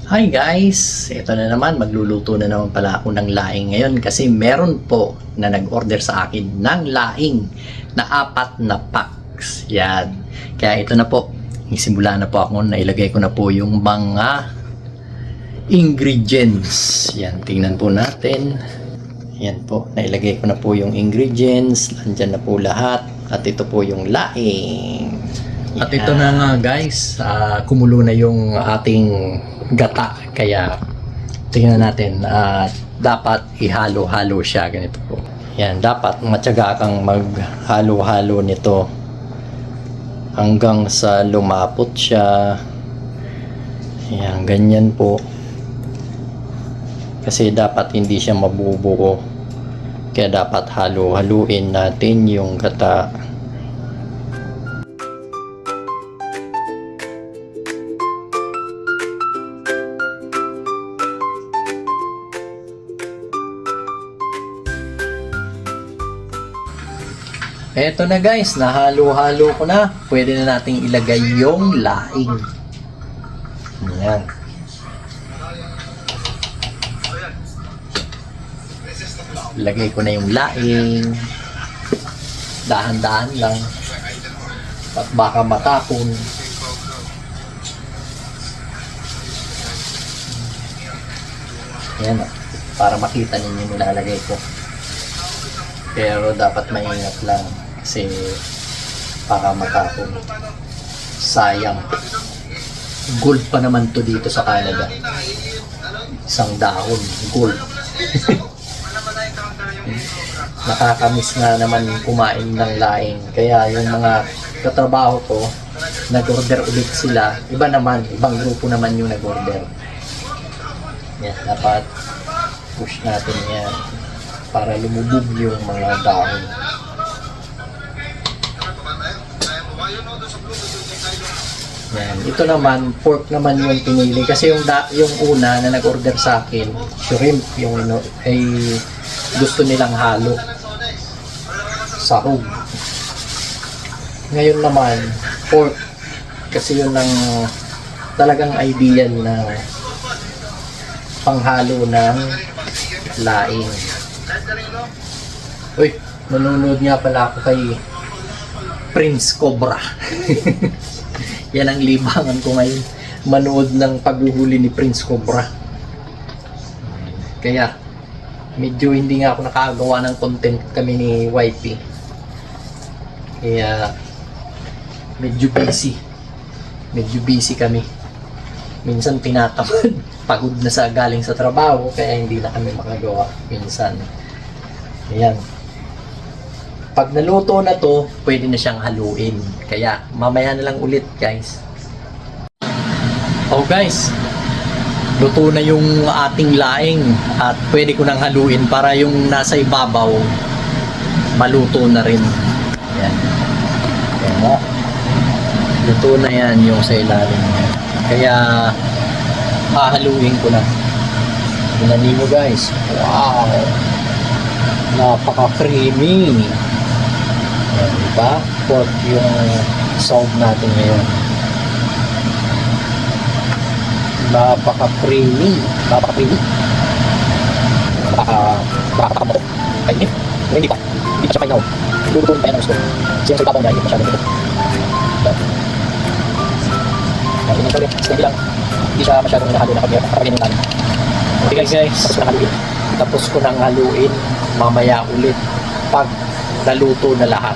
Hi guys! Ito na naman, magluluto na naman pala ako ng laing ngayon kasi meron po na nag-order sa akin ng laing na 4 na packs. Yan. Kaya ito na po, isimula na po ako, nailagay ko na po yung mga ingredients. Yan, tingnan po natin. Yan po, nailagay ko na po yung ingredients. Nandyan na po lahat. At ito po yung laing. At ito na nga guys, kumulo na yung ating gata, kaya tingnan natin, dapat ihalo-halo siya ganito po. Yan, dapat matyaga kang maghalo-halo nito hanggang sa lumapot siya. Yan, ganyan po, kasi dapat hindi siya mabubuo, kaya dapat halo-haluin natin yung gata. Eto na guys, nahalo-halo ko na. Pwede na nating ilagay yung laing. Ayan. Ilagay ko na yung laing. Dahan-dahan lang. At baka matapon. Ayan, para makita ninyo nilalagay ko. Pero dapat maingat lang. Kasi para matapon. Sayang. Gold pa naman to dito sa Canada. Isang dahon. Gold. Nakakamiss na naman kumain ng laing. Kaya yung mga katrabaho ko, nag-order ulit sila. Iba naman. Ibang grupo naman yung nag-order. Yan. Dapat push natin yan para lumubog yung mga dahon. Yan. Ito naman, pork naman yung pinili. Kasi yung una na nag-order sa akin, shrimp, yung ay gusto nilang halo. Sahog. Ngayon naman, pork. Kasi yun ang talagang ideal na panghalo ng laing. Uy, nanonood nga pala ako kay Prince Cobra. Yan ang libangan ko ngayon, manood ng paghuhuli ni Prince Cobra. Kaya medyo hindi nga ako nakagawa ng content kami ni YP. Kaya medyo busy kami. Minsan tinatamad, pagod na sa galing sa trabaho, kaya hindi na kami makagawa minsan. Ayan. Pag naluto na to, pwede na siyang haluin. Kaya mamaya na lang ulit guys. Oh guys, luto na yung ating laing at pwede ko nang haluin para yung nasa ibabaw maluto na rin. Ayan. Ayan mo. Luto na yan yung sa ilalim niya. Kaya hahaluin ko na. Tingnan niyo guys. Wow! Napaka-creamy. Ayan, diba? Pork yung solve natin ngayon. Napaka-creamy. Napaka-creamy. Napaka-creamy. Kainit. Hindi pa. Hindi siya kainaw. Lulutuin pa yan ang gusto. Siyang sa ibabaw niya, hindi masyadong ito. Tingnan ko rin. Steady lang. Hindi siya masyadong nahalo na kapag natin. Okay guys. Tapos ko nang haluin. Mamaya ulit pag naluto na lahat.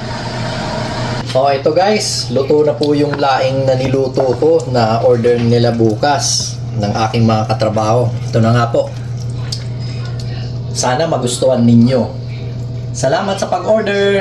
So ito guys, luto na po yung laing na niluto ko na order nila bukas ng aking mga katrabaho. Ito na nga po. Sana magustuhan ninyo. Salamat sa pag-order!